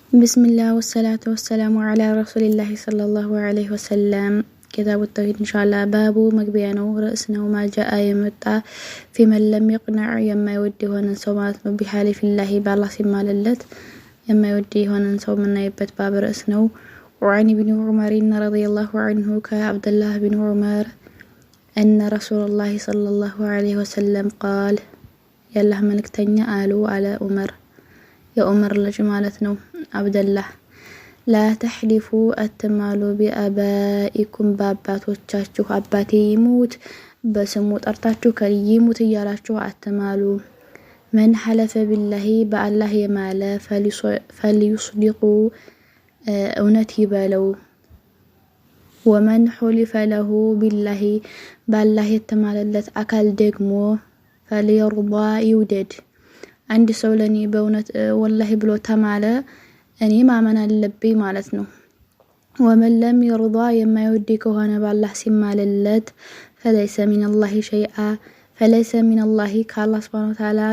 بسم الله والصلاة والسلام على رسول الله صلى الله عليه وسلم. كتاب التوحيد إن شاء الله. باب مقبيانه رأسنا وما جاء يمتع في من لم يقنع يما يودي هنا سومات بحال في الله بالله سما للت يما يودي هنا سو من يبت باب رأسنا. وعن ابن عمر رضي الله عنه كعبد الله بن عمر أن رسول الله صلى الله عليه وسلم قال يالله ملكتني قالوا على عمر يا عمر لجمالتنا عبد الله لا تحلفوا أتمالوا بآبائكم باباتوቻችሁ አባቴ ይሙት በስሙ ጠርታችሁ ከይሙት እያላችሁ አትማሉ من حلف بالله بالله የማለ فليصدق እውነት ይበለው ومن حلف له بالله بالله የተማለለት አካል ደግሞ فليرضى ይውደድ አንድ ሰው ለኔ በእውነት ወላሂ ብሎ ተማለ እኔ ማመን አለብኝ ማለት ነው። ومن لم يرضى የማይወድ ከሆነ በአላህ ሲማለለት فليس من الله شيئا فليس من الله ከአላህ Subhanahu Wa Ta'ala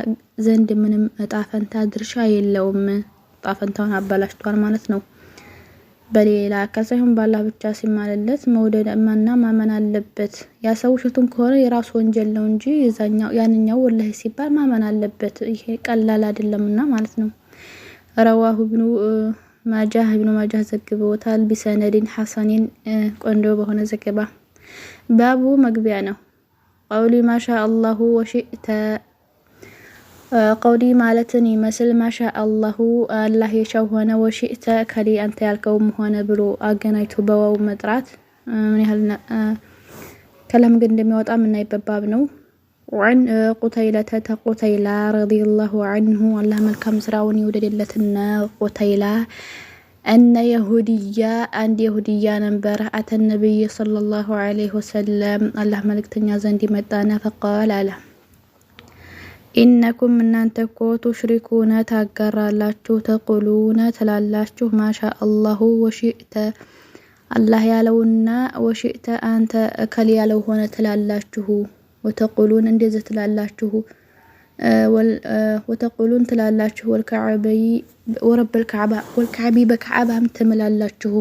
ዘንድ ምንም እጣፈንታ ድርሻ የለውም። ጣፈንታውን አባላሽቷል ማለት ነው። በሌላ ከሳይሆን በአላህ ብቻ ሲማለለት መውደድ ማንና ማመን አለበት። ያ ሰው ውሸቱን ከሆነ የራሱ ወንጀል ነው እንጂ ያንኛው ወላሂ ሲባል ማመን አለበት። ይሄ ቀላል አይደለምና ማለት ነው። رواه ابن ماجه ዘግበውታል بسند حسن ቆንጆ በሆነ ዘገባ። ባቡ መግቢያ ነው። قولي ما شاء الله وشئت قولي ማለትን ይመስል ما شاء الله አላህ የሻው ሆነ وشئت ከሊ አንተ ያልከውም ሆነ ብሎ አገናኝቶ በዋው መጥራት ምን ያህል ከለም ግን እንደሚወጣ ምን አይበባብ ነው። وعن قتيلة رضي الله عنه الله ملكم سراون يوددلتنا قتيلة أن يهودية نبر أتى النبي صلى الله عليه وسلم الله ملك تنيازن دي متانا فقال له إنكم من أنتكو تشركون تقرالاتشو تقولون تلالاتشو ما شاء الله وشئت الله يالونا وشئت أنت أكل يالو هنا تلالاتشو وتقولون እንደዚህ ትላላችሁ وتقولون ትላላችሁ والكعبي ورب الكعبة والكعبي بكعبهم ትምላላችሁ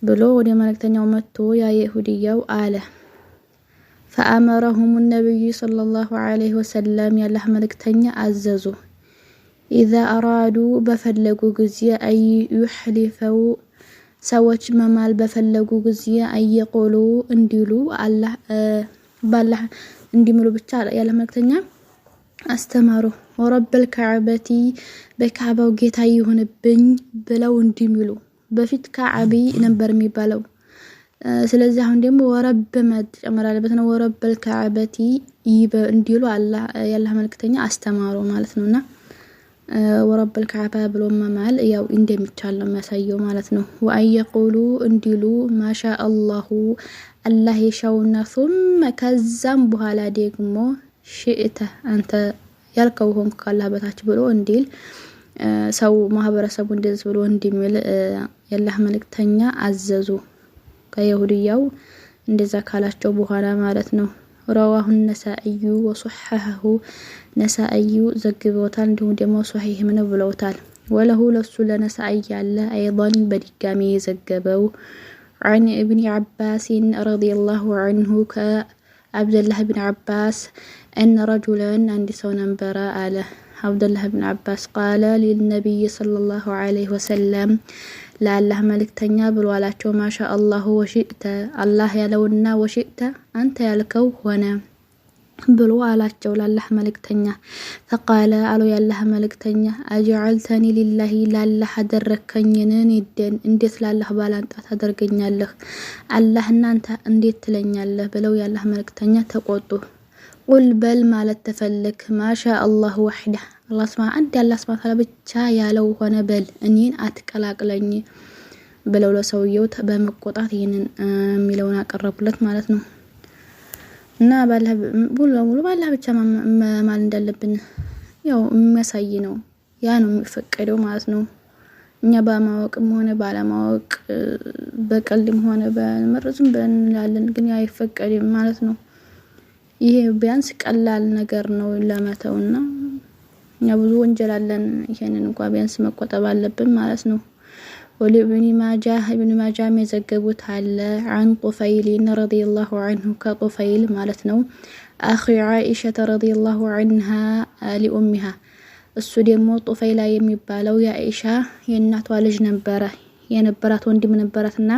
ብሎ ወደ መልእክተኛው መጥቶ ያ ይሁዲያው አለ فأمرهم النبي صلى الله عليه وسلم ያላህ መልእክተኛ አዘዙ إذا أرادوا በፈለጉ ጊዜ أي يحلفوا ሰዎች መማል በፈለጉ ጊዜ አይቆሉ እንዲሉ አላህ ባላህ እንዲምሉ ብቻ ያለ መልእክተኛ አስተማሩ ወረብ الكعبة በካዕባው ጌታ ይሁንብኝ ብለው እንዲምሉ በፊት ካዕቢ ነበር የሚባለው ስለዚህ አሁን ደግሞ ወረብ መጨመራለበት ነው ወረብ الكعبة እንዲሉ አላህ ያለ መልእክተኛ አስተማሩ ማለት ነውና ወረብ الكعبة ብሎ መማል ያው እንደሚቻል ነው የሚያሳየው ማለት ነው ወአይቆሉ እንዲሉ ማሻ አላሁ الله يشاውና ثم ከዛም በኋላ ደግሞ ሽእተ አንተ ያልከው ሆንክ ካላህ በታች ብሎ እንዲል ሰው ማህበረሰቡ እንደዚህ ብሎ እንዲምል ያላህ መልእክተኛ አዘዙ ከይሁዲያው እንደዛ ካላቸው በኋላ ማለት ነው رواه النسائي وصححه نسائي ዘግበውታል እንዲሁም ደግሞ ሷሂህ ነው ብለውታል وله ለሱ ለነሳኢ ያለ ايضا በድጋሚ ዘገበው عن ابن عباس رضي الله عنه كعبد الله بن عباس أن رجلا عند سوننبر على عبد الله بن عباس قال للنبي صلى الله عليه وسلم لا الله ملك تنيا بالوالاتو ما شاء الله وشئت الله يلونا وشئت أنت يلكو هنا بالوالاتو لله ملك تنيا فقال علو يالله ملك تنيا أجعلتني لله لا حدركنين يدن انديت لله بالانت تدركنيالله الله እናንተ እንዴት ትለኛለህ ብለው ያላህ መልእክተኛ ተቆጡ قل بل ማለት ተፈልክ ما شاء الله وحده الله سبحانه አንድ ያላህ Subhanahu ብቻ ያለው ሆነ በል እኔን አትቀላቅለኝ ብለው ለሰውየው በመቆጣት ይሄንን የሚለውን አቀረቡለት ማለት ነው እና ባላህ ሙሉ ባላህ ብቻ ማል እንዳለብን ያው የሚያሳይ ነው ያ ነው የሚፈቀደው ማለት ነው እኛ ባማወቅም ሆነ ባለማወቅ በቀልም ሆነ በመረዝም በእንላለን ግን ያ ይፈቀደም ማለት ነው ይሄ ቢያንስ ቀላል ነገር ነው ለማተውና ብዙ ወንጀል አለን ይሄንን እንኳን ቢያንስ መቆጠብ አለብን ማለት ነው ولابن ماجه ابن ماجه يزغبوت على عن طفيل رضي الله عنه كطفيل ማለት ነው اخي عائشه رضي الله عنها لامها እሱ ደግሞ ጡፈይላ የሚባለው የአኢሻ የእናቷ ልጅ ነበረ የነበራት ወንድም ነበራትና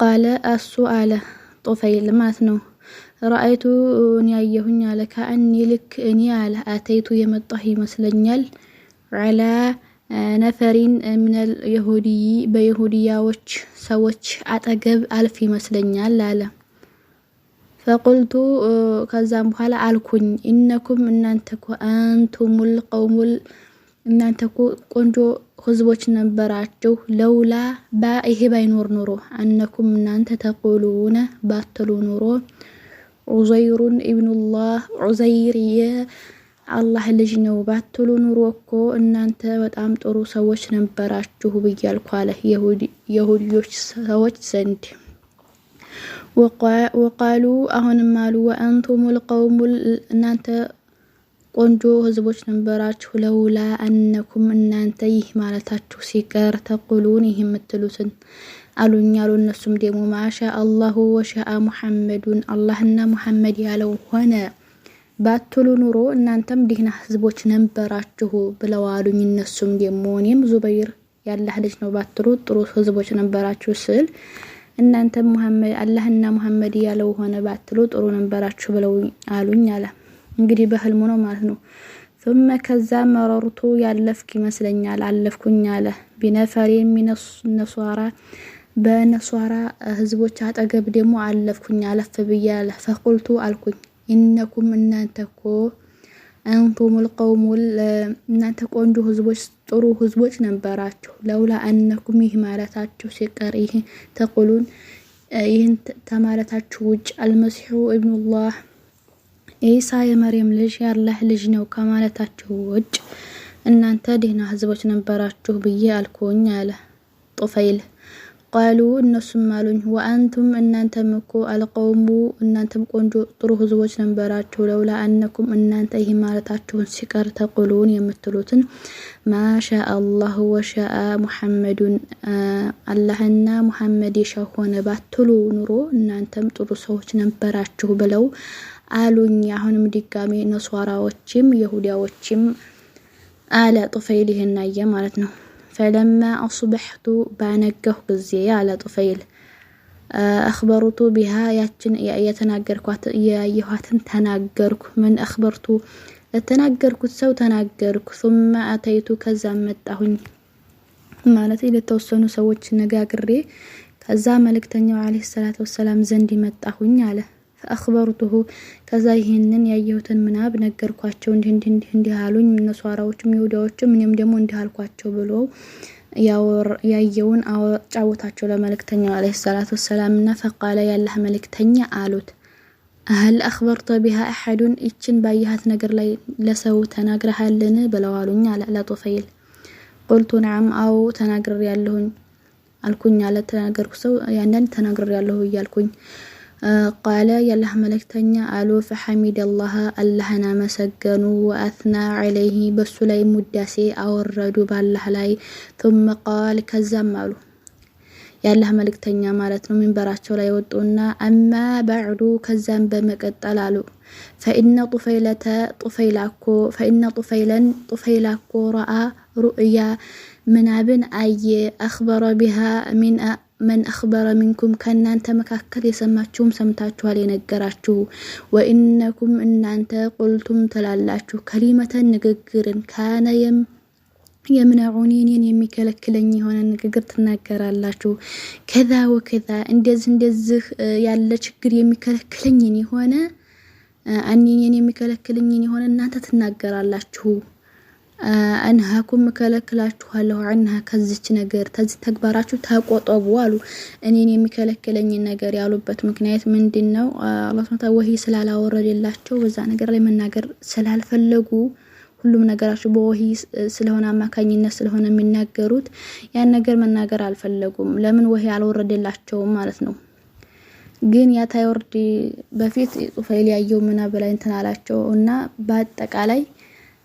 قال السؤال طفيل ማለት ነው رأيت ያየሁኝ አለ ከአኒ ልክ እኔ አለ አተይቱ የመጣሁ ይመስለኛል على ነፈሪን من اليهودي በይሁዲያዎች ሰዎች አጠገብ አልፍ ይመስለኛል አለ فقلت ከዛም በኋላ አልኩኝ ኢነኩም እናንተኮ አንቱሙል ቀውሙል እናንተኮ ቆንጆ ህዝቦች ነበራችሁ ለውላ ባይሄ ባይኖር ኖሮ አንነኩም እናንተ ተቆሉነ ባትሉ ኖሮ ዑዘይሩን ኢብኑላህ ዑዘይር የአላህ ልጅ ነው ባትሉ ኖሮ እኮ እናንተ በጣም ጥሩ ሰዎች ነበራችሁ ብያልኩ አለ የሁዲዮች ሰዎች ዘንድ وقالوا አሁንም አሉ وانتم القوم እናንተ ቆንጆ ህዝቦች ነበራችሁ ለውላ አንነኩም እናንተ ይህ ማለታችሁ ሲቀር ተቆሉን ይህ የምትሉትን አሉኝ አሉ እነሱም ደግሞ ማሻ አላሁ ወሻአ ሙሐመዱን አላህና ሙሐመድ ያለው ሆነ ባትሉ ኑሮ እናንተም ዲህና ህዝቦች ነበራችሁ ብለው አሉኝ እነሱም ደግሞ እኔም ዙበይር ያላህ ልጅ ነው ባትሉ ጥሩ ህዝቦች ነበራችሁ ስል እናንተ ሙሐመድ አላህና ሙሐመድ ያለው ሆነ ባትሉ ጥሩ ነበራችሁ ብለው አሉኝ አለ እንግዲህ በህልሙ ነው ማለት ነው ثم ከዛ መረርቱ ያለፍክ ይመስለኛል አለፍኩኝ አለ ቢነፈሪ ሚነስ ነሷራ በነሷራ ህዝቦች አጠገብ ደግሞ አለፍኩኝ አለፍ ብያለ فقلت አልኩኝ ኢነኩም እናንተኮ አንቱሙል ቀውሙል እናንተ ቆንጆ ህዝቦች ጥሩ ህዝቦች ነበራችሁ ለውላ አንነኩም ይህ ማለታችሁ ሲቀር ይህ ተቆሉን ይህን ተማለታችሁ ውጭ አልመሲሁ ኢብኑላህ ኢሳ የመርየም ልጅ ያላህ ልጅ ነው ከማለታችሁ ውጭ እናንተ ዲና ህዝቦች ነበራችሁ ብዬ አልኩኝ አለ ጡፈይል قالوا እነሱም አሉኝ ወአንቱም እናንተም እኮ አልቀውሙ እናንተም ቆንጆ ጥሩ ህዝቦች ነበራችሁ ለውላ አንነኩም እናንተ ይህ ማለታችሁን ሲቀር ተቆሉን የምትሉትን ማሻ አላህ ወሻአ ሙሐመዱን አላህና ሙሐመድ የሻሆነ ባትሉ ኑሮ እናንተም ጥሩ ሰዎች ነበራችሁ ብለው አሉኝ አሁንም ድጋሜ ነሷራዎችም ይሁዳዎችም አለ ጡፈይል ይሄናየ ማለት ነው فلما اصبحت بانجه ጊዜ አለ ጡፈይል اخبرت بها ያችን የተናገርኳት ያየኋትን ተናገርኩ ምን اخبرت ለተናገርኩት ሰው ተናገርኩ ثم اتيت ከዛ መጣሁኝ ማለት ለተወሰኑ ሰዎች ነጋግሬ ከዛ መልእክተኛው አለይሂ ሰላቱ ወሰለም ዘንድ መጣሁኝ አለ فاخبرته ከዛ ይሄንን ያየሁትን ምናብ ነገርኳቸው እንዲህ አሉኝ ነሷራዎችም ይሁዳዎችም እኔም ደግሞ እንዲህ አልኳቸው ብሎ ያየውን አጫውታቸው ለመልእክተኛው አለይሂ ሰላቱ ወሰላምና فقال ያላህ መልእክተኛ አሉት هل اخبرت بها احد እችን ባያት ነገር ላይ ለሰው ተናግረሃልን ብለው አሉኝ አለ ለጦፈይል قلت نعم አው ተናግሬያለሁኝ አልኩኝ አለ ተናገርኩ ሰው ያንዳንድ ተናግሬያለሁ ይያልኩኝ قال يالله ملكتنيا قالوا فحمد الله اللهنا مسجنوا واثنى عليه بسلي مداسي اوردوا بالله لاي ثم قال كزمالو يالله ملكتنيا ማለት ነው منبራቸው ላይ ወጡና اما بعد كزم بمقطلالو فان طفيلاكو راى رؤيا منابن اي اخبر بها من اخبر منكم كنانت مكاكل يسمعكم سمعتوا ينገራችሁ وانكم انانت قلتم تلالاችሁ كلمه ንግግርን ካነ የምናዑኒን የሚከለክለኝ የሆነ ንግግር ተናገራላችሁ ከዛ ወከዛ እንደዚህ ያለ ችግር የሚከለክለኝ የሆነ አንኒን የሚከለክለኝ የሆነ እናንተ ተናገራላችሁ አንሃኩም መከለክላችኋለሁ አንሃ ከዚች ነገር ተዚ ተግባራችሁ ተቆጠቡ አሉ እኔን የሚከለክለኝ ነገር ያሉበት ምክንያት ምንድነው አላህ Subhanahu ወሂ ስላላወረደላቸው በዛ ነገር ላይ መናገር ስላልፈለጉ ሁሉም ነገራቸው በወሂ ስለሆነ አማካኝነት ስለሆነ የሚናገሩት ያን ነገር መናገር አልፈለጉም ለምን ወሂ አልወረደላቸውም ማለት ነው ግን ያ ታይወርድ በፊት ጡፈይል ያየው ምና በላይ እንተናላቸውና በአጠቃላይ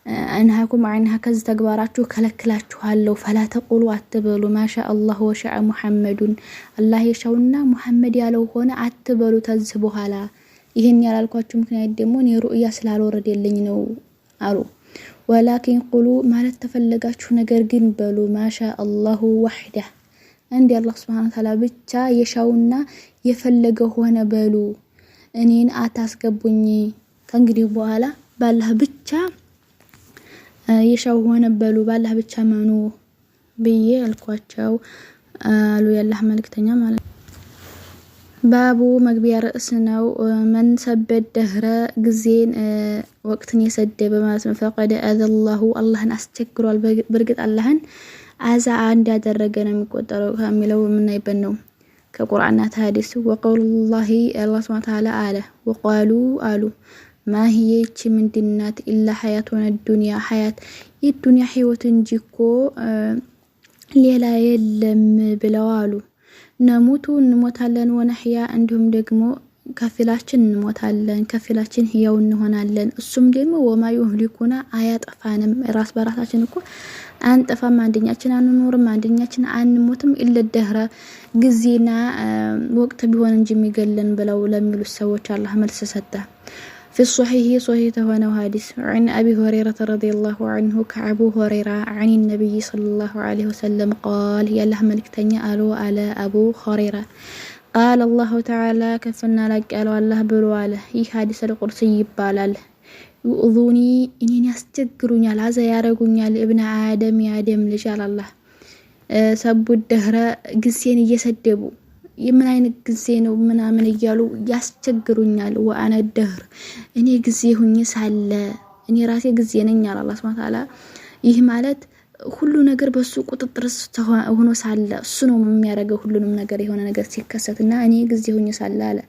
أنهاكم عنها كز تكباراتو كلكلاتو هالو فلا تقولوا أتبلوا ما شاء الله وشاء محمد الله يشاونا محمد يالو هنا أتبلوا تزبو هالا ይሄን ያላልኳችሁ ምክንያት ደግሞ እኔ ሩእያ ስላልወረደልኝ ነው አሉ ولكن قولوا ማለት ተፈለጋችሁ ነገር ግን በሉ ማሻ አላሁ ወህደ እንደ አላህ Subhanahu Ta'ala ብቻ የሻውና የፈለገ ሆነ በሉ እኔን አታስገቡኝ ከእንግዲህ በኋላ ባላህ ብቻ የሻው ሆነ በሉ ባላህ ብቻ መኑ ብዬ አልኳቸው አሉ ያላህ መልእክተኛ ማለት ባቡ መግቢያ ርዕስ ነው من سب الدهر ጊዜን ወቅትን የሰደበ ማለት ነው فقد اذى الله አላህን አስቸግሯል በርግጥ አላህን አዛ አንድ ያደረገ ነው የሚቆጠረው ከሚለው ምን ይበነው ከቁርአንና ከሐዲስ وقول الله الله سبحانه وتعالى አለ وقالوا አሉ ما هي ምንድናት إلا حياتنا الدنيا حياة የዱንያ ህይወት እንጂ እኮ ሌላ የለም ብለው አሉ ነሙቱ እንሞታለን ወነህያ እንዲሁም ደግሞ ከፊላችን እንሞታለን ከፊላችን ህያው እንሆናለን እሱም ደግሞ ወማዩ ህሊኩና አያጠፋንም ራስ በራሳችን እኮ አንጠፋም አንደኛችን አንኖርም አንደኛችን አንሞትም ኢለደህረ ጊዜና ወቅት ቢሆን እንጂ የሚገለን ብለው ለሚሉ ሰዎች አላህ መልስ ሰጠ في الصحيح صحيح هنا حديث عن أبي هريرة رضي الله عنه كأبو هريرة عن النبي صلى الله عليه وسلم قال يا الله ملك تاني قالوا على أبو هريرة قال الله تعالى كفنا لك قالوا الله بلواله هي حديث القرسي يبالال يؤذوني إني يستجروني على هذا يارجوني لابن آدم يا آدم لجال الله سبوا الدهر قسين يسدبوا የምን አይነት ጊዜ ነው ምናምን ይያሉ ያስቸግሩኛል ወአነ ደህር እኔ ጊዜ ሁኝ ሳለ እኔ ራሴ ጊዜ ነኝ አለ አላህ Subhanahu Ta'ala ይህ ማለት ሁሉ ነገር በሱ ቁጥጥር ሆኖ ሳለ እሱ ነው የሚያደርገው ሁሉንም ነገር የሆነ ነገር ሲከሰትና እኔ ጊዜ ሁኝ ሳለ አለ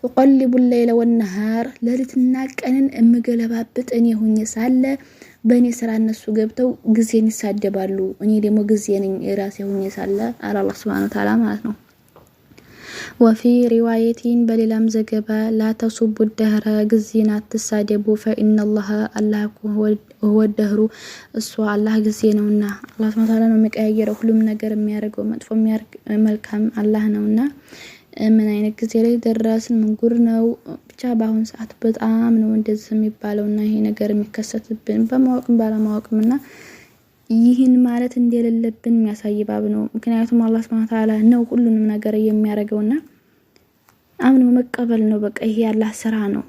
وقلب الليل والنهار ለሊትና ቀንን እምገለባብጥ እኔ ሁኝ ሳለ በእኔ ስራ እነሱ ገብተው ጊዜን ይሳደባሉ እኔ ደግሞ ጊዜ ነኝ ራሴ ሁኝ ሳለ አለ አላህ Subhanahu Ta'ala ማለት ነው وفي روايتين بللام زغبا لا تصبوا الدهر غزينا تسادبوا فإن الله هو الدهر السوا الله غزينونا الله سبحانه وتعالى ነው የሚቀያየረው ሁሉም ነገር የሚያደርገው መጥፎ የሚያርግ መልካም አላህ ነውና ምን አይነት ጊዜ ላይ ደረስን ምን ጉር ነው ብቻ ባሁን ሰዓት በጣም ነው እንደዚህ የሚባለውና ይሄ ነገር የሚከሰትብን በማወቅም ባለማወቅምና ይህን ማለት እንደሌለብን የሚያሳይ ባብ ነው ምክንያቱም አላህ Subhanahu Ta'ala ነው ሁሉንም ነገር የሚያደርገውና አምኖ መቀበል ነው በቃ ይሄ ያላህ ስራ ነው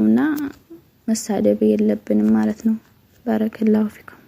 እና መሳደብ የለብንም ማለት ነው ባረከላሁ ፊኩም